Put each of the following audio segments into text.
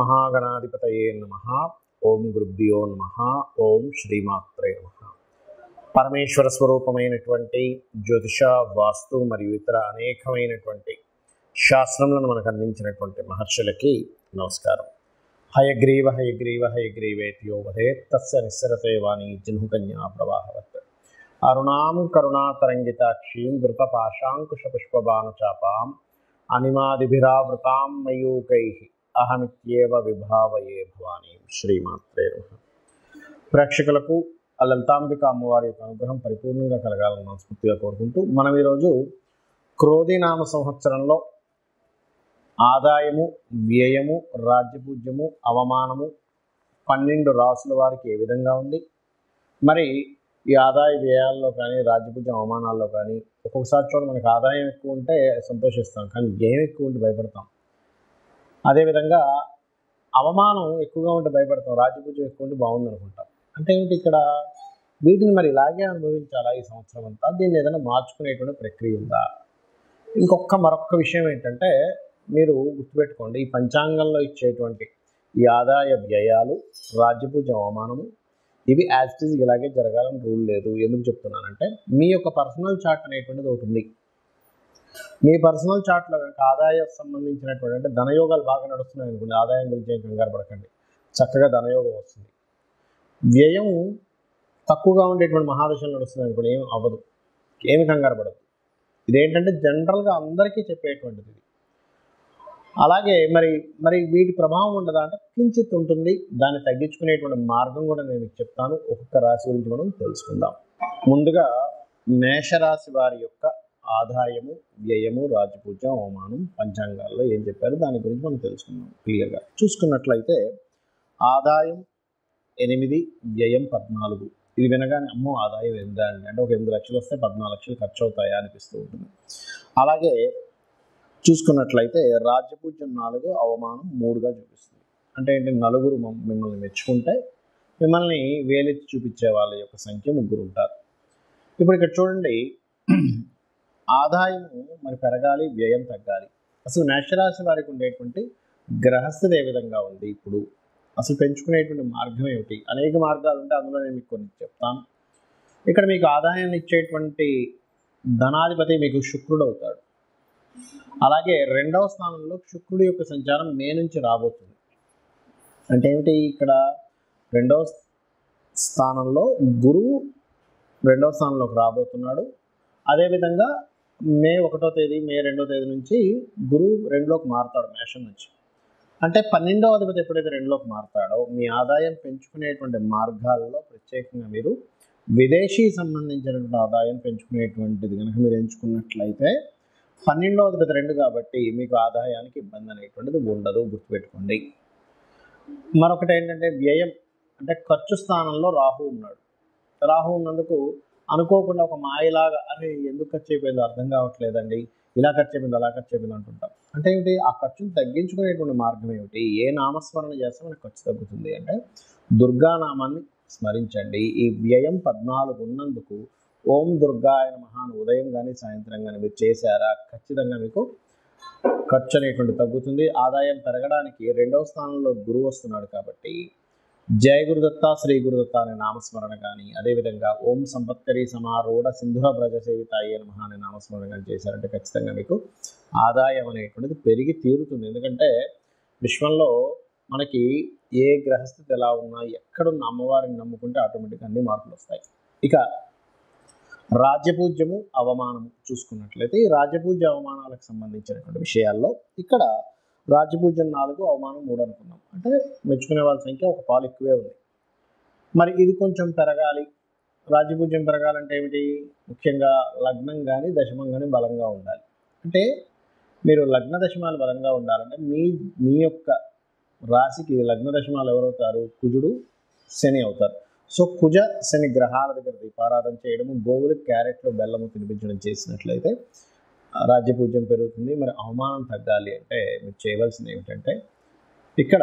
శ్రీమహాగణాధిపతయే నమః. ఓం గురుభ్యో నమః. ఓం శ్రీమాత్రే నమః. పరమేశ్వర స్వరూపమైనటువంటి జ్యోతిష, వాస్తు మరియు ఇతర అనేకమైనటువంటి శాస్త్రములను మనకు అందించినటువంటి మహర్షులకి నమస్కారం. హయగ్రీవ హయగ్రీవ హయగ్రీవేత్యో వదేత్ తస్య నిస్సరతే వాణి జిహ్నుకన్యా ప్రవాహవత్. అరుణాం కరుణాతరంగితాక్షీం ధృతపాశాంకుశపుష్పబాణచాపాం అనిమాదిభిరావృతాం మయూకైః అహమిత్యేవ విభావయే భవానీ. శ్రీమాత్రే నమః. ప్రేక్షకులకు ఆ లలితాంబిక అమ్మవారి యొక్క అనుగ్రహం పరిపూర్ణంగా కలగాలని మనస్ఫూర్తిగా కోరుకుంటూ మనం ఈరోజు క్రోధినామ సంవత్సరంలో ఆదాయము, వ్యయము, రాజ్యపూజ్యము, అవమానము 12 రాసుల వారికి ఏ విధంగా ఉంది, మరి ఈ ఆదాయ వ్యయాల్లో కానీ రాజ్యపూజ్యం అవమానాల్లో కానీ ఒక్కొక్కసారి చూడ మనకు ఆదాయం ఎక్కువ ఉంటే సంతోషిస్తాం, కానీ వ్యయం ఎక్కువ ఉంటే భయపడతాం. అదేవిధంగా అవమానం ఎక్కువగా ఉంటే భయపడతాం, రాజ్యపూజ్యం ఎక్కువ ఉంటే బాగుంది అనుకుంటాం. అంటే ఏంటి ఇక్కడ వీటిని మరి ఇలాగే అనుభవించాలా ఈ సంవత్సరం అంతా? దీన్ని ఏదైనా మార్చుకునేటువంటి ప్రక్రియ ఉందా? మరొక విషయం ఏంటంటే మీరు గుర్తుపెట్టుకోండి, ఈ పంచాంగంలో ఇచ్చేటువంటి ఈ ఆదాయ వ్యయాలు, రాజ్యపూజ్యం, అవమానము ఇవి యాజ్ ఇట్ ఈజ్ ఇలాగే జరగాలని రూల్ లేదు. ఎందుకు చెప్తున్నానంటే మీ యొక్క పర్సనల్ చార్ట్ అనేటువంటిది ఒకటి ఉంది. మీ పర్సనల్ చార్ట్లో కనుక ఆదాయం సంబంధించినటువంటి అంటే ధనయోగాలు బాగా నడుస్తున్నాయి అనుకోండి, ఆదాయం గురించి ఏం కంగారు పడకండి, చక్కగా ధనయోగం వస్తుంది. వ్యయం తక్కువగా ఉండేటువంటి మహాదశలు నడుస్తున్నాయి అనుకోండి, ఏం అవ్వదు, ఏమి కంగారు పడదు. ఇదేంటంటే జనరల్గా అందరికీ చెప్పేటువంటిది ఇది. అలాగే మరి వీటి ప్రభావం ఉండదా అంటే కించిత్ ఉంటుంది. దాన్ని తగ్గించుకునేటువంటి మార్గం కూడా నేను మీకు చెప్తాను. ఒక్కొక్క రాశి గురించి మనం తెలుసుకుందాం. ముందుగా మేషరాశి వారి యొక్క ఆదాయము, వ్యయము, రాజ్యపూజ్యం, అవమానం పంచాంగాల్లో ఏం చెప్పారు దాని గురించి మనం తెలుసుకుందాం క్లియర్గా. చూసుకున్నట్లయితే ఆదాయం 8, వ్యయం 14. ఇది వినగానే అమ్మో ఆదాయం 8 అండి, అంటే ఒక 8 లక్షలు వస్తే 14 లక్షలు ఖర్చు అవుతాయా అనిపిస్తూ ఉంటుంది. అలాగే చూసుకున్నట్లయితే రాజ్యపూజ్యం 4, అవమానం 3గా చూపిస్తుంది. అంటే ఏంటి, నలుగురు మిమ్మల్ని మెచ్చుకుంటే మిమ్మల్ని వేలెత్తి చూపించే వాళ్ళ యొక్క సంఖ్య 3 ఉంటారు. ఇప్పుడు ఇక్కడ చూడండి, ఆదాయం మరి పెరగాలి, వ్యయం తగ్గాలి. అసలు మేషరాశి వారికి ఉండేటువంటి గ్రహస్థితి ఏ విధంగా ఉంది, ఇప్పుడు అసలు పెంచుకునేటువంటి మార్గం ఏమిటి? అనేక మార్గాలు ఉంటే అందులో నేను మీకు కొన్ని చెప్తాను. ఇక్కడ మీకు ఆదాయాన్ని ఇచ్చేటువంటి ధనాధిపతి మీకు శుక్రుడు అవుతాడు. అలాగే 2వ స్థానంలో శుక్రుడి యొక్క సంచారం మే నుంచి రాబోతుంది. అంటే ఏమిటి, ఇక్కడ 2వ స్థానంలో గురువు 2వ స్థానంలోకి రాబోతున్నాడు. అదేవిధంగా మే 1వ తేదీ, మే 2వ తేదీ నుంచి గురువు 2లోకి మారుతాడు మేషం నుంచి. అంటే 12వ అధిపతి ఎప్పుడైతే 2లోకి మారుతాడో మీ ఆదాయం పెంచుకునేటువంటి మార్గాల్లో ప్రత్యేకంగా మీరు విదేశీ సంబంధించినటువంటి ఆదాయం పెంచుకునేటువంటిది కనుక మీరు ఎంచుకున్నట్లయితే 12వ అధిపతి 2 కాబట్టి మీకు ఆదాయానికి ఇబ్బంది అనేటువంటిది ఉండదు, గుర్తుపెట్టుకోండి. మరొకటి ఏంటంటే వ్యయం, అంటే ఖర్చు స్థానంలో రాహు ఉన్నాడు. రాహు ఉన్నందుకు అనుకోకుండా ఒక మాయలాగా అరే ఎందుకు ఖర్చు అయిపోయిందో అర్థం కావట్లేదండి, ఇలా ఖర్చు అయిపోయింది, అలా ఖర్చు అయిపోయింది అంటుంటాం. అంటే ఏమిటి, ఆ ఖర్చును తగ్గించుకునేటువంటి మార్గం ఏమిటి? ఏ నామస్మరణ చేస్తే మనకు ఖర్చు తగ్గుతుంది అంటే దుర్గానామాన్ని స్మరించండి. ఈ వ్యయం 14 ఉన్నందుకు ఓం దుర్గాయ నమః అని ఉదయం కానీ సాయంత్రం కానీ మీరు చేశారా ఖచ్చితంగా మీకు ఖర్చు అనేటువంటి తగ్గుతుంది. ఆదాయం పెరగడానికి 2వ స్థానంలో గురువు వస్తున్నాడు కాబట్టి జయ గురుదత్త, శ్రీ గురుదత్త అనే నామస్మరణ కానీ, అదేవిధంగా ఓం సంపత్కరీ సమారూఢ సింధుర బ్రజ సేవితాయ నమః అనే నామస్మరణ కానీ చేశారంటే ఖచ్చితంగా మీకు ఆదాయం అనేటువంటిది పెరిగి తీరుతుంది. ఎందుకంటే విశ్వంలో మనకి ఏ గ్రహస్థితి ఎలా ఉన్నా, ఎక్కడున్న అమ్మవారిని నమ్ముకుంటే ఆటోమేటిక్గా అన్ని మార్పులు వస్తాయి. ఇక రాజ్యపూజ్యము, అవమానము చూసుకున్నట్లయితే ఈ రాజ్యపూజ్య అవమానాలకు సంబంధించినటువంటి విషయాల్లో ఇక్కడ రాజ్యపూజ్యం 4, అవమానం 3 అనుకున్నాం. అంటే మెచ్చుకునే వాళ్ళ సంఖ్య ఒక పాలు ఎక్కువే ఉంది. మరి ఇది కొంచెం పెరగాలి. రాజ్యపూజ్యం పెరగాలంటే ఏమిటి, ముఖ్యంగా లగ్నం కానీ దశమం కానీ బలంగా ఉండాలి. అంటే మీరు లగ్న దశమాలు బలంగా ఉండాలంటే మీ యొక్క రాశికి లగ్న దశమాలు ఎవరవుతారు, కుజుడు, శని అవుతారు. సో కుజ శని గ్రహాల దగ్గర దీపారాధన చేయడము, గోవులకు క్యారెట్లు బెల్లము తినిపించడం చేసినట్లయితే రాజ్యపూజ్యం పెరుగుతుంది. మరి అవమానం తగ్గాలి అంటే మీరు చేయవలసింది ఏమిటంటే ఇక్కడ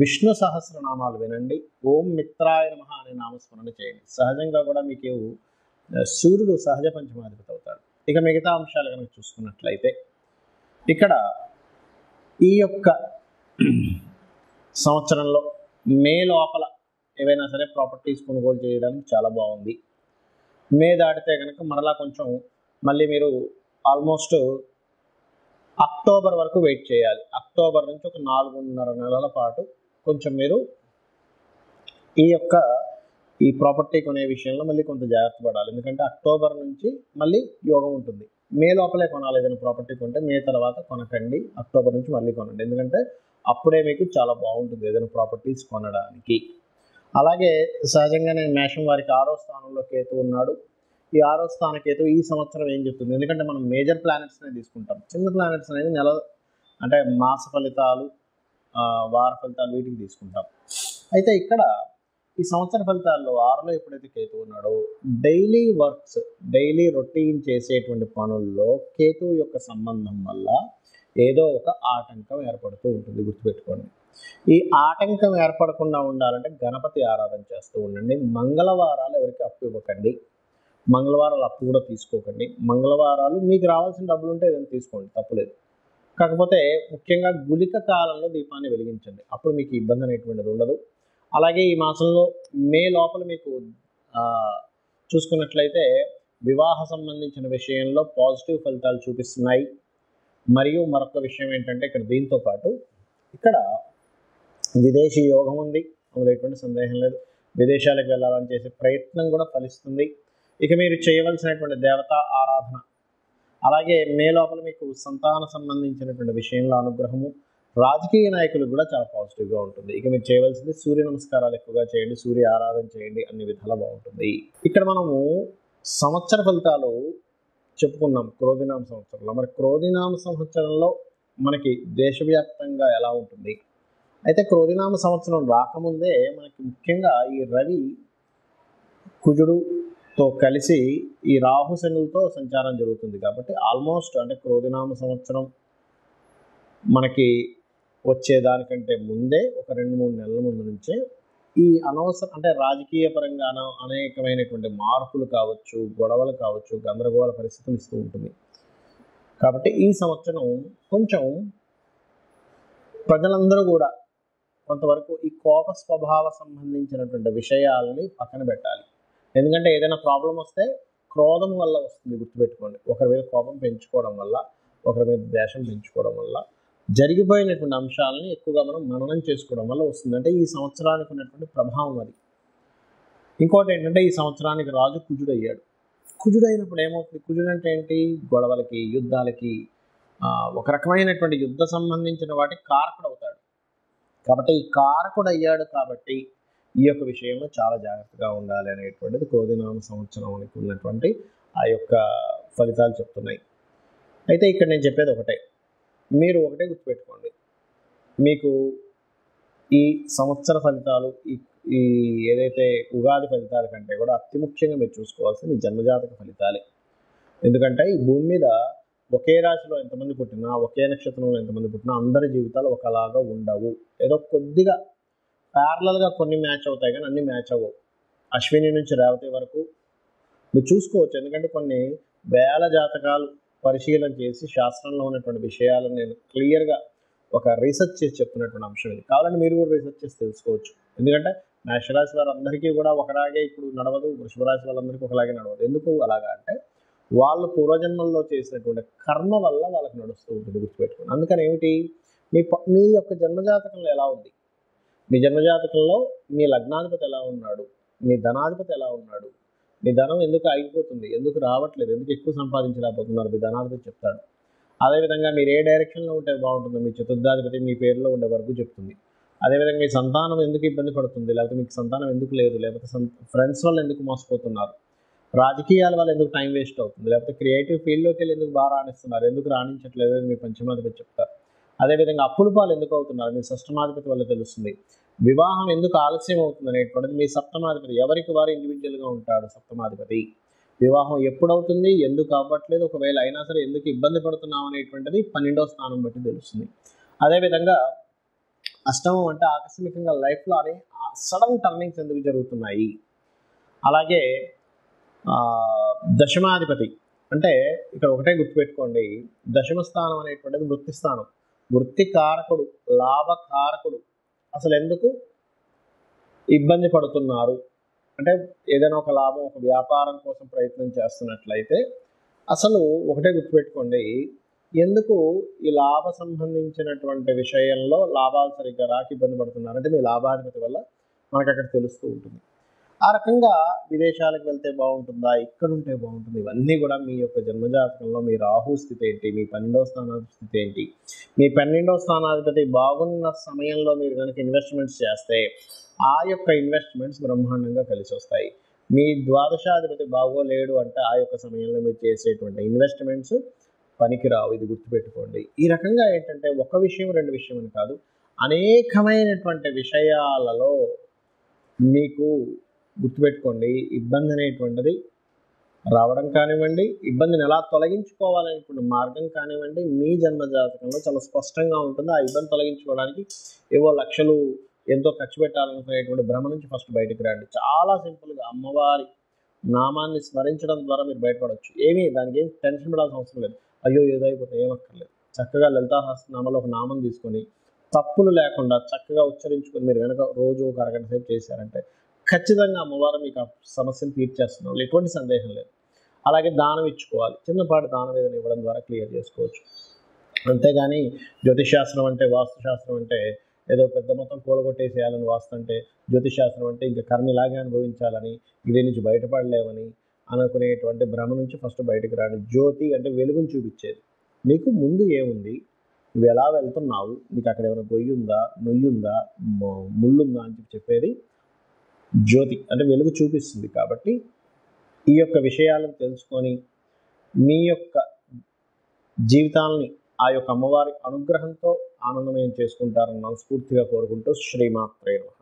విష్ణు సహస్రనామాలు వినండి. ఓం మిత్రాయ నమః అనే నామస్మరణ చేయండి. సహజంగా కూడా మీకు సూర్యుడు సహజ పంచమాధిపతి అవుతాడు. ఇక మిగతా అంశాలు కనుక చూసుకున్నట్లయితే ఇక్కడ ఈ యొక్క సంవత్సరంలో మే లోపల ఏవైనా సరే ప్రాపర్టీస్ కొనుగోలు చేయడానికి చాలా బాగుంది. మే దాటితే కనుక మరలా కొంచెం మళ్ళీ మీరు ఆల్మోస్ట్ అక్టోబర్ వరకు వెయిట్ చేయాలి. అక్టోబర్ నుంచి ఒక 4.5 నెలల పాటు కొంచెం మీరు ఈ ప్రాపర్టీ కొనే విషయంలో మళ్ళీ కొంత జాగ్రత్త పడాలి. ఎందుకంటే అక్టోబర్ నుంచి మళ్ళీ యోగం ఉంటుంది. మే లోపలే కొనాలి. ఏదైనా ప్రాపర్టీ కొంటే మే తర్వాత కొనకండి, అక్టోబర్ నుంచి మళ్ళీ కొనండి. ఎందుకంటే అప్పుడే మీకు చాలా బాగుంటుంది ఏదైనా ప్రాపర్టీస్ కొనడానికి. అలాగే సహజంగానే మేషం వారికి 6వ స్థానంలో కేతు ఉన్నాడు. ఈ 6వ స్థాన కేతు ఈ సంవత్సరం ఏం చెప్తుంది? ఎందుకంటే మనం మేజర్ ప్లానెట్స్నే తీసుకుంటాం, చిన్న ప్లానెట్స్ అనేది నెల అంటే మాస ఫలితాలు, వార ఫలితాలు వీటికి తీసుకుంటాం. అయితే ఇక్కడ ఈ సంవత్సర ఫలితాల్లో 6లో ఎప్పుడైతే కేతు ఉన్నాడో డైలీ వర్క్స్, డైలీ రొటీన్ చేసేటువంటి పనుల్లో కేతు యొక్క సంబంధం వల్ల ఏదో ఒక ఆటంకం ఏర్పడుతూ ఉంటుంది. గుర్తుపెట్టుకోండి. ఈ ఆటంకం ఏర్పడకుండా ఉండాలంటే గణపతి ఆరాధన చేస్తూ ఉండండి. మంగళవారాలు ఎవరికి అప్పు ఇవ్వకండి, మంగళవారాలు అప్పు కూడా తీసుకోకండి. మంగళవారాలు మీకు రావాల్సిన డబ్బులు ఉంటే ఏదైనా తీసుకోండి, తప్పులేదు. కాకపోతే ముఖ్యంగా గుళిక కాలంలో దీపాన్ని వెలిగించండి, అప్పుడు మీకు ఇబ్బంది అనేటువంటిది ఉండదు. అలాగే ఈ మాసంలో మే లోపల మీకు చూసుకున్నట్లయితే వివాహ సంబంధించిన విషయంలో పాజిటివ్ ఫలితాలు చూపిస్తున్నాయి. మరియు మరొక విషయం ఏంటంటే ఇక్కడ దీంతో పాటు ఇక్కడ విదేశీ యోగం ఉంది, అందులో ఎటువంటి సందేహం లేదు. విదేశాలకు వెళ్ళాలని చేసే ప్రయత్నం కూడా ఫలిస్తుంది. ఇక మీరు చేయవలసినటువంటి దేవతా ఆరాధన, అలాగే మే లోపల మీకు సంతాన సంబంధించినటువంటి విషయంలో అనుగ్రహము, రాజకీయ నాయకులకు కూడా చాలా పాజిటివ్గా ఉంటుంది. ఇక మీరు చేయవలసింది సూర్య నమస్కారాలు ఎక్కువగా చేయండి, సూర్య ఆరాధన చేయండి, అన్ని విధాలా బాగుంటుంది. ఇక్కడ మనము సంవత్సర ఫలితాలు చెప్పుకున్నాం క్రోధినామ సంవత్సరంలో. మరి క్రోధినామ సంవత్సరంలో మనకి దేశవ్యాప్తంగా ఎలా ఉంటుంది? అయితే క్రోధినామ సంవత్సరం రాకముందే మనకి ముఖ్యంగా ఈ రవి కుజుడుతో కలిసి ఈ రాహు శనులతో సంచారం జరుగుతుంది. కాబట్టి ఆల్మోస్ట్ అంటే క్రోధినామ సంవత్సరం మనకి వచ్చేదానికంటే ముందే ఒక 2-3 నెలల ముందు నుంచే ఈ అనవసరం అంటే రాజకీయ పరంగా అనేకమైనటువంటి మార్పులు కావచ్చు, గొడవలు కావచ్చు, గందరగోళ పరిస్థితులు ఇస్తూ ఉంటుంది. కాబట్టి ఈ సంవత్సరం కొంచెం ప్రజలందరూ కూడా కొంతవరకు ఈ కోప స్వభావ సంబంధించినటువంటి విషయాలని పక్కన పెట్టాలి. ఎందుకంటే ఏదైనా ప్రాబ్లం వస్తే క్రోధం వల్ల వస్తుంది. గుర్తుపెట్టుకోండి. ఒకరి మీద కోపం పెంచుకోవడం వల్ల, ఒకరి మీద ద్వేషం పెంచుకోవడం వల్ల జరిగిపోయినటువంటి అంశాలని ఎక్కువగా మనం మననం చేసుకోవడం వల్ల వస్తుంది. అంటే ఈ సంవత్సరానికి ఉన్నటువంటి ప్రభావం అది. ఇంకోటి ఏంటంటే ఈ సంవత్సరానికి రాజు కుజుడు అయ్యాడు. కుజుడు అయినప్పుడు ఏమవుతుంది? కుజుడు అంటే ఏంటి? గొడవలకి, యుద్ధాలకి, ఒక రకమైనటువంటి యుద్ధ సంబంధించిన వాటికి కారకుడు అవుతాడు. కాబట్టి ఈ కారకుడు అయ్యాడు కాబట్టి ఈ యొక్క విషయంలో చాలా జాగ్రత్తగా ఉండాలి అనేటువంటిది క్రోధినామ సంవత్సరానికి ఉన్నటువంటి ఆ యొక్క ఫలితాలు చెప్తున్నాయి. అయితే ఇక్కడ నేను చెప్పేది ఒకటే, మీరు ఒకటే గుర్తుపెట్టుకోండి. మీకు ఈ సంవత్సర ఫలితాలు ఈ ఏదైతే ఉగాది ఫలితాల కంటే కూడా అతి ముఖ్యంగా మీరు చూసుకోవాల్సింది ఈ జన్మజాతక ఫలితాలే. ఎందుకంటే ఈ భూమి మీద ఒకే రాశిలో ఎంతమంది పుట్టినా, ఒకే నక్షత్రంలో ఎంతమంది పుట్టినా అందరి జీవితాలు ఒకలాగా ఉండవు. ఏదో కొద్దిగా ప్యారలల్గా కొన్ని మ్యాచ్ అవుతాయి, కానీ అన్ని మ్యాచ్ అవ్వవు. అశ్విని నుంచి రేవతి వరకు మీరు చూసుకోవచ్చు. ఎందుకంటే కొన్ని వేల జాతకాలు పరిశీలన చేసి శాస్త్రంలో ఉన్నటువంటి విషయాలను నేను క్లియర్గా ఒక రీసెర్చ్ చేసి చెప్తున్నటువంటి అంశం ఇది. కావాలంటే మీరు కూడా రీసెర్చ్ చేసి తెలుసుకోవచ్చు. ఎందుకంటే మేషరాశి వారందరికీ కూడా ఒకలాగే ఇప్పుడు నడవదు, వృషభ రాశి వాళ్ళందరికీ ఒకలాగే నడవదు. ఎందుకు అలాగా అంటే వాళ్ళు పూర్వజన్మల్లో చేసినటువంటి కర్మ వల్ల వాళ్ళకి నడుస్తూ ఉంటుంది. గుర్తుపెట్టుకోండి. అందుకని ఏమిటి, మీ యొక్క జన్మజాతకంలో ఎలా ఉంది, మీ జన్మజాతకంలో మీ లగ్నాధిపతి ఎలా ఉన్నాడు, మీ ధనాధిపతి ఎలా ఉన్నాడు, మీ ధనం ఎందుకు ఆగిపోతుంది, ఎందుకు రావట్లేదు, ఎందుకు ఎక్కువ సంపాదించలేకపోతున్నారు, మీ ధనాధిపతి చెప్తాడు. అదేవిధంగా మీరు ఏ డైరెక్షన్లో ఉంటే బాగుంటుందో మీ చతుర్థాధిపతి మీ పేరులో ఉండే వరకు చెప్తుంది. అదేవిధంగా మీ సంతానం ఎందుకు ఇబ్బంది పడుతుంది, లేకపోతే మీకు సంతానం ఎందుకు లేదు, లేకపోతే ఫ్రెండ్స్ వల్ల ఎందుకు మోసపోతున్నారు, రాజకీయాల వల్ల ఎందుకు టైం వేస్ట్ అవుతుంది, లేకపోతే క్రియేటివ్ ఫీల్డ్లోకి వెళ్ళి ఎందుకు బాగా రాణిస్తున్నారు, ఎందుకు రాణించట్లేదు అని మీ పంచమాధిపతి చెప్తారు. అదేవిధంగా అప్పుల పాలు ఎందుకు అవుతున్నారు, మీ షష్టమాధిపతి వల్ల తెలుస్తుంది. వివాహం ఎందుకు ఆలస్యం అవుతుంది అనేటువంటిది మీ సప్తమాధిపతి, ఎవరికి వారు ఇండివిజువల్గా ఉంటాడు సప్తమాధిపతి. వివాహం ఎప్పుడవుతుంది, ఎందుకు అవ్వట్లేదు, ఒకవేళ అయినా సరే ఎందుకు ఇబ్బంది పడుతున్నాం అనేటువంటిది 12వ స్థానం బట్టి తెలుస్తుంది. అదేవిధంగా అష్టమం అంటే ఆకస్మికంగా లైఫ్లో అనే సడన్ టర్నింగ్స్ ఎందుకు జరుగుతున్నాయి. అలాగే దశమాధిపతి అంటే ఇక్కడ ఒకటే గుర్తుపెట్టుకోండి, దశమ స్థానం అనేటువంటిది వృత్తి స్థానం, వృత్తి కారకుడు, లాభకారకుడు. అసలు ఎందుకు ఇబ్బంది పడుతున్నారు అంటే ఏదైనా ఒక లాభం ఒక వ్యాపారం కోసం ప్రయత్నం చేస్తున్నట్లయితే అసలు ఒకటే గుర్తుపెట్టుకోండి, ఎందుకు ఈ లాభ సంబంధించినటువంటి విషయంలో లాభాలు సరిగ్గా రాక ఇబ్బంది పడుతున్నారు అంటే మీ లాభాధిపతి వల్ల మనకు అక్కడ తెలుస్తూ ఉంటుంది. ఆ రకంగా విదేశాలకు వెళ్తే బాగుంటుందా, ఇక్కడ ఉంటే బాగుంటుంది, ఇవన్నీ కూడా మీ యొక్క జన్మజాతకంలో మీ రాహు స్థితి ఏంటి, మీ 12వ స్థానాధిపతి స్థితి ఏంటి, మీ 12వ స్థానాధిపతి బాగున్న సమయంలో మీరు కనుక ఇన్వెస్ట్మెంట్స్ చేస్తే ఆ యొక్క ఇన్వెస్ట్మెంట్స్ బ్రహ్మాండంగా కలిసి వస్తాయి. మీ ద్వాదశాధిపతి బాగోలేడు అంటే ఆ యొక్క సమయంలో మీరు చేసేటువంటి ఇన్వెస్ట్మెంట్స్ పనికిరావు. ఇది గుర్తుపెట్టుకోండి. ఈ రకంగా ఏంటంటే ఒక విషయం రెండు విషయం అని కాదు, అనేకమైనటువంటి విషయాలలో మీకు గుర్తుపెట్టుకోండి ఇబ్బంది అనేటువంటిది రావడం కానివ్వండి, ఇబ్బందిని ఎలా తొలగించుకోవాలనేటువంటి మార్గం కానివ్వండి, మీ జన్మజాతకంలో చాలా స్పష్టంగా ఉంటుంది. ఆ ఇబ్బంది తొలగించుకోవడానికి ఏవో లక్షలు ఎంతో ఖర్చు పెట్టాలనుకునేటువంటి భ్రమ నుంచి ఫస్ట్ బయటకు రండి. చాలా సింపుల్గా అమ్మవారి నామాన్ని స్మరించడం ద్వారా మీరు బయటపడవచ్చు. దానికి ఏం టెన్షన్ పడాల్సిన అవసరం లేదు. అయ్యో ఏదో అయిపోతే ఏమక్కర్లేదు. చక్కగా లలితా సహస్రనామాలో ఒక నామం తీసుకొని తప్పులు లేకుండా చక్కగా ఉచ్చరించుకొని మీరు కనుక రోజు ఒక అరగంట సేపు చేశారంటే ఖచ్చితంగా అమ్మవారు మీకు ఆ సమస్యను తీర్చేస్తున్నారు, ఎటువంటి సందేహం లేదు. అలాగే దానం ఇచ్చుకోవాలి, చిన్నపాటి దానం ఏదైనా ఇవ్వడం ద్వారా క్లియర్ చేసుకోవచ్చు. అంతేగాని జ్యోతిషాస్త్రం అంటే వాస్తుశాస్త్రం అంటే ఏదో పెద్ద మొత్తం కూలగొట్టేసేయాలని వాస్తు అంటే, జ్యోతిషాస్త్రం అంటే ఇంకా కర్మిలాగే అనుభవించాలని, ఇదే నుంచి బయటపడలేమని అనుకునేటువంటి భ్రమ నుంచి ఫస్ట్ బయటకు రాండి. జ్యోతి అంటే వెలుగును చూపించేది. మీకు ముందు ఏముంది, నువ్వు ఎలా వెళ్తున్నావు, నీకు అక్కడ ఏమైనా గొయ్యి ఉందా, నొయ్యి ఉందా, ముళ్ళుందా అని చెప్పేది జ్యోతి అంటే వెలుగు చూపిస్తుంది. కాబట్టి ఈ యొక్క విషయాలను తెలుసుకొని మీ యొక్క జీవితాలని ఆ యొక్క అమ్మవారి అనుగ్రహంతో ఆనందమయం చేసుకుంటారని మనస్ఫూర్తిగా కోరుకుంటూ శ్రీమాత్రే నమః.